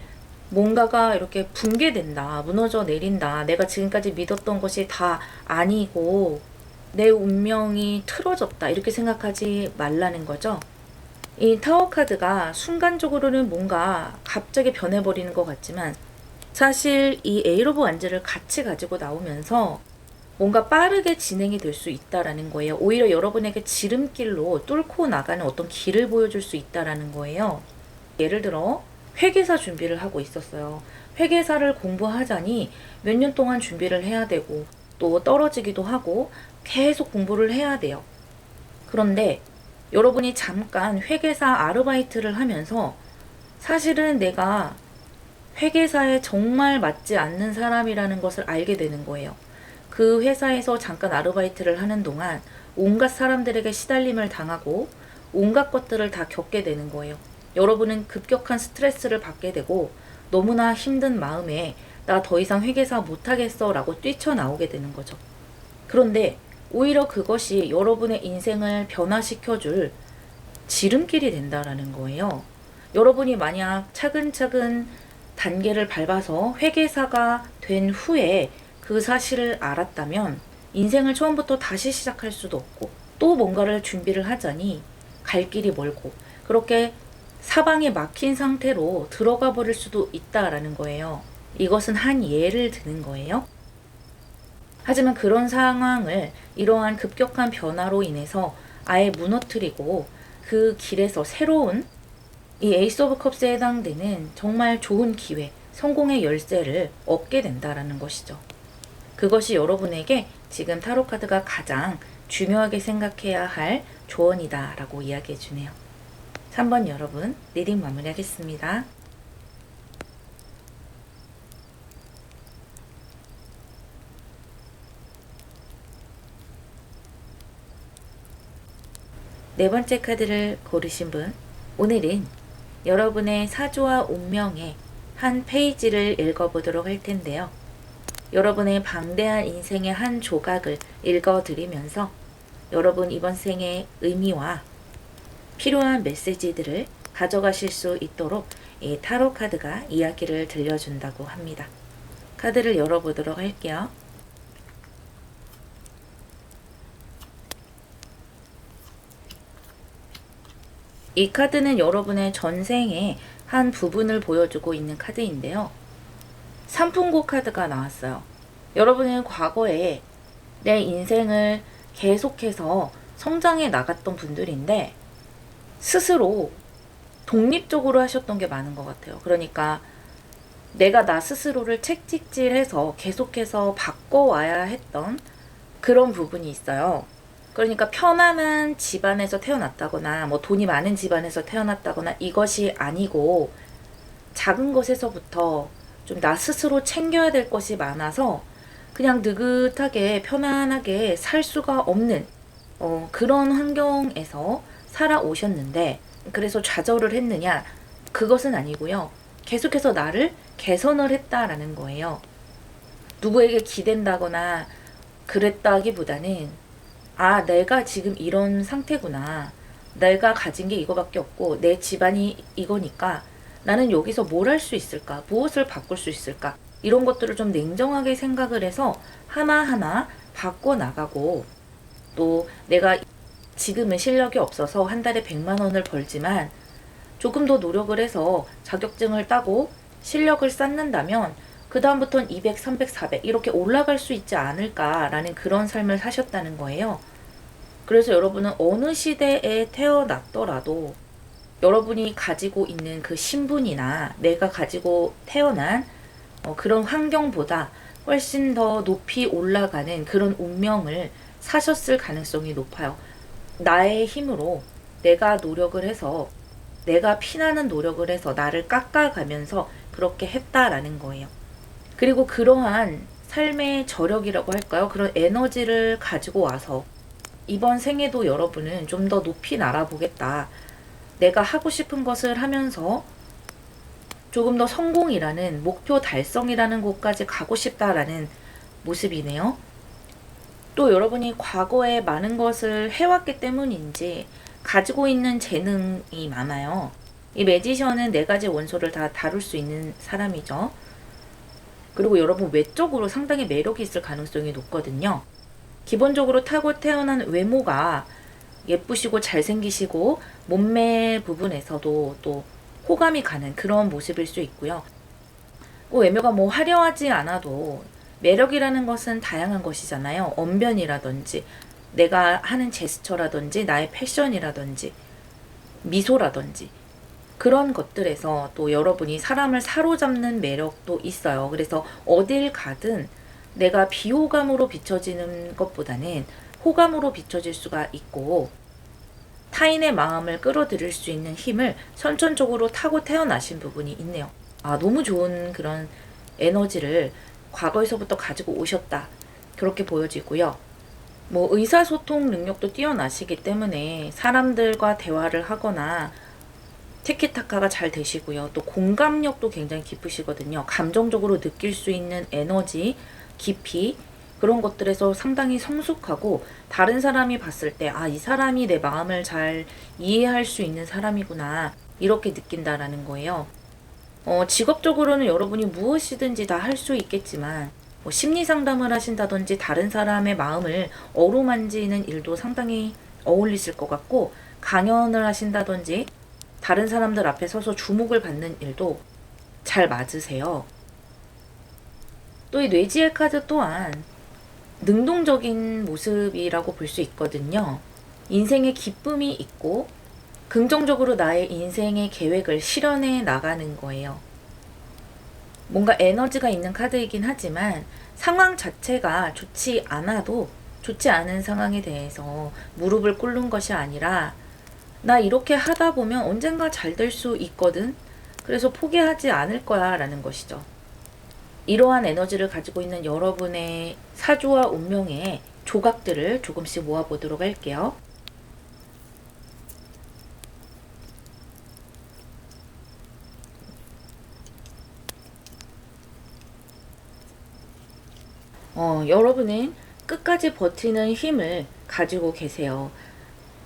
A: 뭔가가 이렇게 붕괴된다, 무너져 내린다, 내가 지금까지 믿었던 것이 다 아니고 내 운명이 틀어졌다 이렇게 생각하지 말라는 거죠. 이 타워 카드가 순간적으로는 뭔가 갑자기 변해버리는 것 같지만 사실 이 에이트 오브 완즈를 같이 가지고 나오면서 뭔가 빠르게 진행이 될 수 있다라는 거예요. 오히려 여러분에게 지름길로 뚫고 나가는 어떤 길을 보여줄 수 있다라는 거예요. 예를 들어 회계사 준비를 하고 있었어요. 회계사를 공부하자니 몇 년 동안 준비를 해야 되고 또 떨어지기도 하고 계속 공부를 해야 돼요. 그런데 여러분이 잠깐 회계사 아르바이트를 하면서 사실은 내가 회계사에 정말 맞지 않는 사람이라는 것을 알게 되는 거예요. 그 회사에서 잠깐 아르바이트를 하는 동안 온갖 사람들에게 시달림을 당하고 온갖 것들을 다 겪게 되는 거예요. 여러분은 급격한 스트레스를 받게 되고 너무나 힘든 마음에 나 더 이상 회계사 못하겠어 라고 뛰쳐나오게 되는 거죠. 그런데 오히려 그것이 여러분의 인생을 변화시켜줄 지름길이 된다라는 거예요. 여러분이 만약 차근차근 단계를 밟아서 회계사가 된 후에 그 사실을 알았다면 인생을 처음부터 다시 시작할 수도 없고 또 뭔가를 준비를 하자니 갈 길이 멀고 그렇게 사방에 막힌 상태로 들어가 버릴 수도 있다라는 거예요. 이것은 한 예를 드는 거예요. 하지만 그런 상황을 이러한 급격한 변화로 인해서 아예 무너뜨리고 그 길에서 새로운 이 에이스 오브 컵스에 해당되는 정말 좋은 기회, 성공의 열쇠를 얻게 된다라는 것이죠. 그것이 여러분에게 지금 타로 카드가 가장 중요하게 생각해야 할 조언이다 라고 이야기해 주네요. 3번 여러분 리딩 마무리하겠습니다. 네 번째 카드를 고르신 분, 오늘은 여러분의 사주와 운명의 한 페이지를 읽어보도록 할 텐데요. 여러분의 방대한 인생의 한 조각을 읽어드리면서 여러분 이번 생의 의미와 필요한 메시지들을 가져가실 수 있도록 이 타로 카드가 이야기를 들려준다고 합니다. 카드를 열어보도록 할게요. 이 카드는 여러분의 전생의 한 부분을 보여주고 있는 카드인데요. 삼풍고 카드가 나왔어요. 여러분은 과거에 내 인생을 계속해서 성장해 나갔던 분들인데 스스로 독립적으로 하셨던 게 많은 것 같아요. 그러니까 내가 나 스스로를 채찍질해서 계속해서 바꿔와야 했던 그런 부분이 있어요. 그러니까 편안한 집안에서 태어났다거나 뭐 돈이 많은 집안에서 태어났다거나 이것이 아니고 작은 것에서부터 좀 나 스스로 챙겨야 될 것이 많아서 그냥 느긋하게 편안하게 살 수가 없는 그런 환경에서 살아오셨는데 그래서 좌절을 했느냐? 그것은 아니고요. 계속해서 나를 개선을 했다라는 거예요. 누구에게 기댄다거나 그랬다기보다는 아, 내가 지금 이런 상태구나. 내가 가진 게 이거밖에 없고 내 집안이 이거니까 나는 여기서 뭘 할 수 있을까? 무엇을 바꿀 수 있을까? 이런 것들을 좀 냉정하게 생각을 해서 하나하나 바꿔나가고 또 내가 지금은 실력이 없어서 한 달에 100만 원을 벌지만 조금 더 노력을 해서 자격증을 따고 실력을 쌓는다면 그 다음부터는 200, 300, 400 이렇게 올라갈 수 있지 않을까라는 그런 삶을 사셨다는 거예요. 그래서 여러분은 어느 시대에 태어났더라도 여러분이 가지고 있는 그 신분이나 내가 가지고 태어난 그런 환경보다 훨씬 더 높이 올라가는 그런 운명을 사셨을 가능성이 높아요. 나의 힘으로 내가 노력을 해서 내가 피나는 노력을 해서 나를 깎아가면서 그렇게 했다라는 거예요. 그리고 그러한 삶의 저력이라고 할까요? 그런 에너지를 가지고 와서 이번 생에도 여러분은 좀 더 높이 날아보겠다. 내가 하고 싶은 것을 하면서 조금 더 성공이라는 목표 달성이라는 곳까지 가고 싶다라는 모습이네요. 또 여러분이 과거에 많은 것을 해왔기 때문인지 가지고 있는 재능이 많아요. 이 매지션은 4가지 원소를 다 다룰 수 있는 사람이죠. 그리고 여러분 외적으로 상당히 매력이 있을 가능성이 높거든요. 기본적으로 타고 태어난 외모가 예쁘시고 잘생기시고 몸매 부분에서도 또 호감이 가는 그런 모습일 수 있고요. 외모가 뭐 화려하지 않아도 매력이라는 것은 다양한 것이잖아요. 언변이라든지 내가 하는 제스처라든지 나의 패션이라든지 미소라든지 그런 것들에서 또 여러분이 사람을 사로잡는 매력도 있어요. 그래서 어딜 가든 내가 비호감으로 비춰지는 것보다는 호감으로 비춰질 수가 있고 타인의 마음을 끌어들일 수 있는 힘을 선천적으로 타고 태어나신 부분이 있네요. 너무 좋은 그런 에너지를 과거에서부터 가지고 오셨다. 그렇게 보여지고요. 뭐 의사소통 능력도 뛰어나시기 때문에 사람들과 대화를 하거나 티키타카가 잘 되시고요. 또 공감력도 굉장히 깊으시거든요. 감정적으로 느낄 수 있는 에너지, 깊이 그런 것들에서 상당히 성숙하고 다른 사람이 봤을 때 이 사람이 내 마음을 잘 이해할 수 있는 사람이구나 이렇게 느낀다라는 거예요. 직업적으로는 여러분이 무엇이든지 다 할 수 있겠지만 심리 상담을 하신다든지 다른 사람의 마음을 어루만지는 일도 상당히 어울리실 것 같고 강연을 하신다든지 다른 사람들 앞에 서서 주목을 받는 일도 잘 맞으세요. 또 이 뇌지혜 카드 또한 능동적인 모습이라고 볼 수 있거든요. 인생에 기쁨이 있고 긍정적으로 나의 인생의 계획을 실현해 나가는 거예요. 뭔가 에너지가 있는 카드이긴 하지만 상황 자체가 좋지 않아도 좋지 않은 상황에 대해서 무릎을 꿇는 것이 아니라 나 이렇게 하다 보면 언젠가 잘 될 수 있거든. 그래서 포기하지 않을 거야 라는 것이죠. 이러한 에너지를 가지고 있는 여러분의 사주와 운명의 조각들을 조금씩 모아보도록 할게요. 여러분은 끝까지 버티는 힘을 가지고 계세요.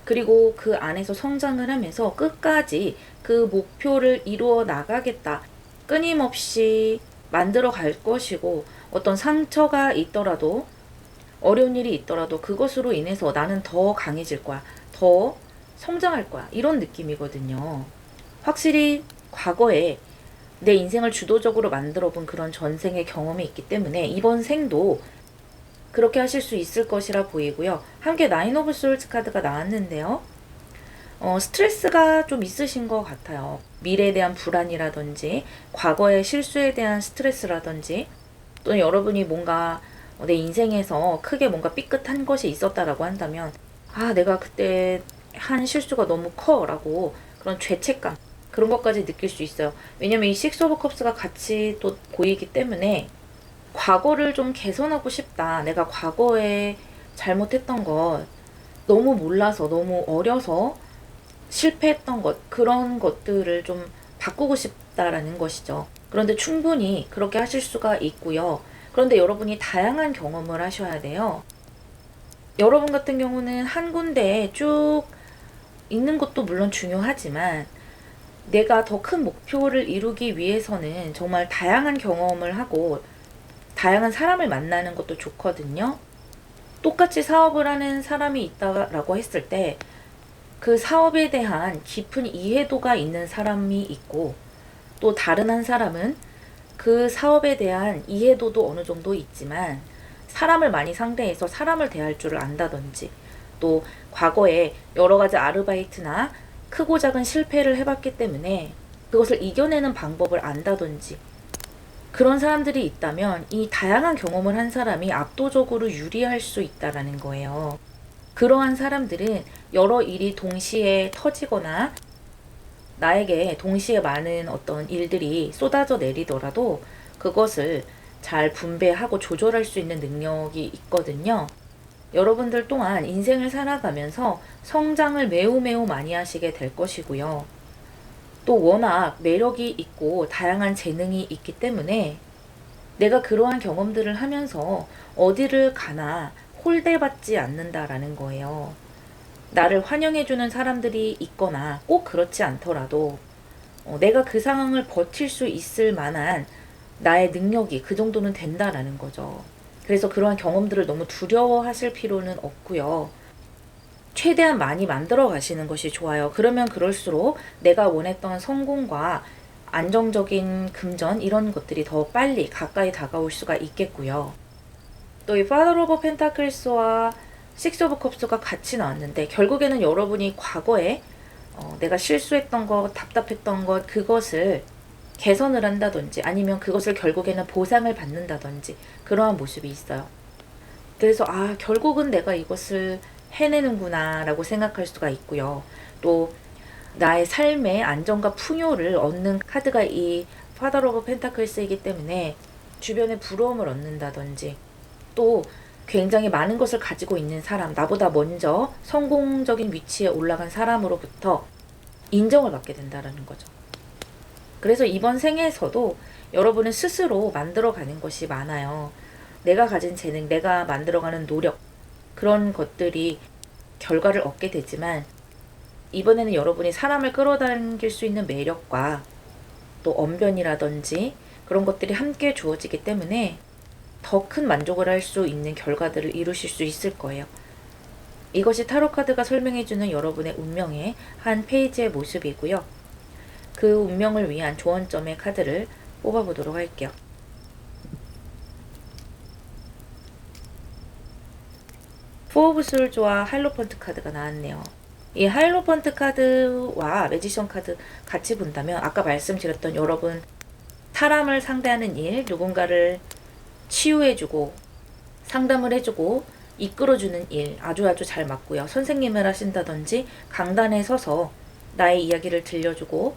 A: 그리고 그 안에서 성장을 하면서 끝까지 그 목표를 이루어 나가겠다. 끊임없이 만들어 갈 것이고 어떤 상처가 있더라도 어려운 일이 있더라도 그것으로 인해서 나는 더 강해질 거야. 더 성장할 거야. 이런 느낌이거든요. 확실히 과거에 내 인생을 주도적으로 만들어 본 그런 전생의 경험이 있기 때문에 이번 생도 그렇게 하실 수 있을 것이라 보이고요. 함께 나인 오브 솔즈 카드가 나왔는데요. 스트레스가 좀 있으신 것 같아요. 미래에 대한 불안이라든지 과거의 실수에 대한 스트레스라든지 또는 여러분이 뭔가 내 인생에서 크게 뭔가 삐끗한 것이 있었다라고 한다면 내가 그때 한 실수가 너무 커 라고 그런 죄책감 그런 것까지 느낄 수 있어요. 왜냐면 이 식스 오브 컵스가 같이 또 보이기 때문에 과거를 좀 개선하고 싶다. 내가 과거에 잘못했던 것 너무 몰라서 너무 어려서 실패했던 것 그런 것들을 좀 바꾸고 싶다라는 것이죠. 그런데 충분히 그렇게 하실 수가 있고요. 그런데 여러분이 다양한 경험을 하셔야 돼요. 여러분 같은 경우는 한 군데에 쭉 있는 것도 물론 중요하지만 내가 더 큰 목표를 이루기 위해서는 정말 다양한 경험을 하고 다양한 사람을 만나는 것도 좋거든요. 똑같이 사업을 하는 사람이 있다라고 했을 때 그 사업에 대한 깊은 이해도가 있는 사람이 있고 또 다른 한 사람은 그 사업에 대한 이해도도 어느 정도 있지만 사람을 많이 상대해서 사람을 대할 줄을 안다든지 또 과거에 여러 가지 아르바이트나 크고 작은 실패를 해봤기 때문에 그것을 이겨내는 방법을 안다든지 그런 사람들이 있다면 이 다양한 경험을 한 사람이 압도적으로 유리할 수 있다라는 거예요. 그러한 사람들은 여러 일이 동시에 터지거나 나에게 동시에 많은 어떤 일들이 쏟아져 내리더라도 그것을 잘 분배하고 조절할 수 있는 능력이 있거든요. 여러분들 또한 인생을 살아가면서 성장을 매우 매우 많이 하시게 될 것이고요. 또 워낙 매력이 있고 다양한 재능이 있기 때문에 내가 그러한 경험들을 하면서 어디를 가나 홀대받지 않는다라는 거예요. 나를 환영해주는 사람들이 있거나 꼭 그렇지 않더라도 내가 그 상황을 버틸 수 있을 만한 나의 능력이 그 정도는 된다라는 거죠. 그래서 그러한 경험들을 너무 두려워하실 필요는 없고요. 최대한 많이 만들어 가시는 것이 좋아요. 그러면 그럴수록 내가 원했던 성공과 안정적인 금전 이런 것들이 더 빨리 가까이 다가올 수가 있겠고요. 또 이 Father of Pentakles와 Six of Cups가 같이 나왔는데 결국에는 여러분이 과거에 내가 실수했던 것, 답답했던 것 그것을 개선을 한다든지 아니면 그것을 결국에는 보상을 받는다든지 그러한 모습이 있어요. 그래서 결국은 내가 이것을 해내는구나 라고 생각할 수가 있고요. 또 나의 삶의 안정과 풍요를 얻는 카드가 이 Father of Pentakles이기 때문에 주변에 부러움을 얻는다든지 또 굉장히 많은 것을 가지고 있는 사람, 나보다 먼저 성공적인 위치에 올라간 사람으로부터 인정을 받게 된다는 거죠. 그래서 이번 생에서도 여러분은 스스로 만들어가는 것이 많아요. 내가 가진 재능, 내가 만들어가는 노력, 그런 것들이 결과를 얻게 되지만 이번에는 여러분이 사람을 끌어당길 수 있는 매력과 또 언변이라든지 그런 것들이 함께 주어지기 때문에 더 큰 만족을 할 수 있는 결과들을 이루실 수 있을 거예요. 이것이 타로카드가 설명해주는 여러분의 운명의 한 페이지의 모습이고요. 그 운명을 위한 조언점의 카드를 뽑아보도록 할게요. 포 오브 솔즈와 하이로펀트 카드가 나왔네요. 이 하이로펀트 카드와 매지션 카드 같이 본다면 아까 말씀드렸던 여러분 사람을 상대하는 일, 누군가를 치유해주고 상담을 해주고 이끌어주는 일 아주 잘 맞고요. 선생님을 하신다든지 강단에 서서 나의 이야기를 들려주고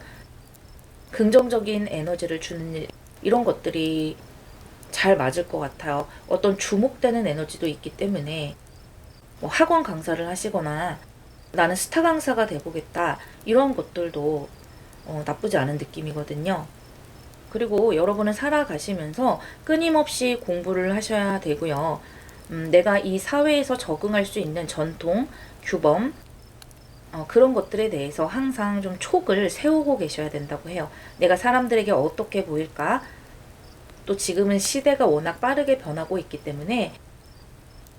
A: 긍정적인 에너지를 주는 일 이런 것들이 잘 맞을 것 같아요. 어떤 주목되는 에너지도 있기 때문에 뭐 학원 강사를 하시거나 나는 스타 강사가 돼보겠다 이런 것들도 나쁘지 않은 느낌이거든요. 그리고 여러분은 살아가시면서 끊임없이 공부를 하셔야 되고요. 내가 이 사회에서 적응할 수 있는 전통, 규범 그런 것들에 대해서 항상 좀 촉을 세우고 계셔야 된다고 해요. 내가 사람들에게 어떻게 보일까? 또 지금은 시대가 워낙 빠르게 변하고 있기 때문에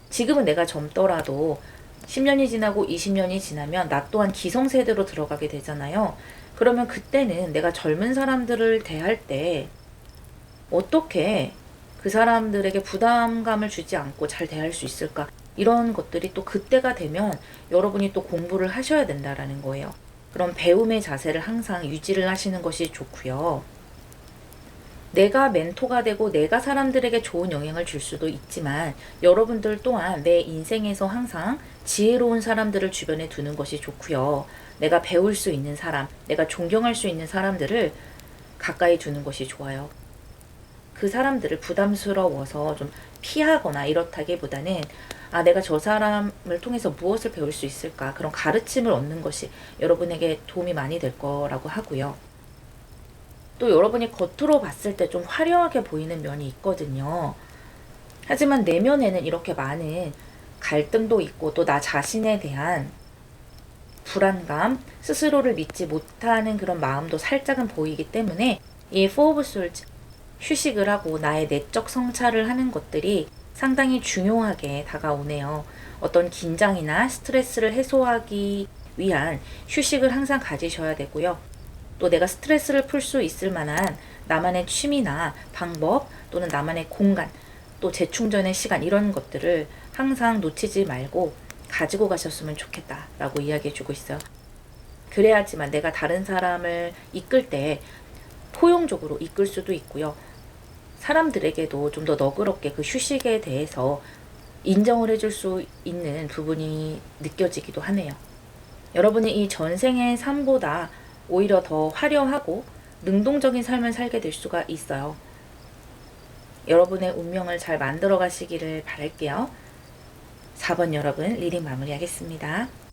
A: 지금은 내가 젊더라도 10년이 지나고 20년이 지나면 나 또한 기성세대로 들어가게 되잖아요. 그러면 그때는 내가 젊은 사람들을 대할 때 어떻게 그 사람들에게 부담감을 주지 않고 잘 대할 수 있을까? 이런 것들이 또 그때가 되면 여러분이 또 공부를 하셔야 된다라는 거예요. 그런 배움의 자세를 항상 유지를 하시는 것이 좋고요. 내가 멘토가 되고 내가 사람들에게 좋은 영향을 줄 수도 있지만 여러분들 또한 내 인생에서 항상 지혜로운 사람들을 주변에 두는 것이 좋고요. 내가 배울 수 있는 사람, 내가 존경할 수 있는 사람들을 가까이 두는 것이 좋아요. 그 사람들을 부담스러워서 좀 피하거나 이렇다기보다는 내가 저 사람을 통해서 무엇을 배울 수 있을까? 그런 가르침을 얻는 것이 여러분에게 도움이 많이 될 거라고 하고요. 또 여러분이 겉으로 봤을 때 좀 화려하게 보이는 면이 있거든요. 하지만 내면에는 이렇게 많은 갈등도 있고 또 나 자신에 대한 불안감, 스스로를 믿지 못하는 그런 마음도 살짝은 보이기 때문에 이 Four of Swords 휴식을 하고 나의 내적 성찰을 하는 것들이 상당히 중요하게 다가오네요. 어떤 긴장이나 스트레스를 해소하기 위한 휴식을 항상 가지셔야 되고요. 또 내가 스트레스를 풀 수 있을 만한 나만의 취미나 방법 또는 나만의 공간 또 재충전의 시간 이런 것들을 항상 놓치지 말고 가지고 가셨으면 좋겠다라고 이야기해 주고 있어요. 그래야지만 내가 다른 사람을 이끌 때 포용적으로 이끌 수도 있고요. 사람들에게도 좀 더 너그럽게 그 휴식에 대해서 인정을 해줄 수 있는 부분이 느껴지기도 하네요. 여러분이 이 전생의 삶보다 오히려 더 화려하고 능동적인 삶을 살게 될 수가 있어요. 여러분의 운명을 잘 만들어 가시기를 바랄게요. 4번 여러분 리딩 마무리하겠습니다.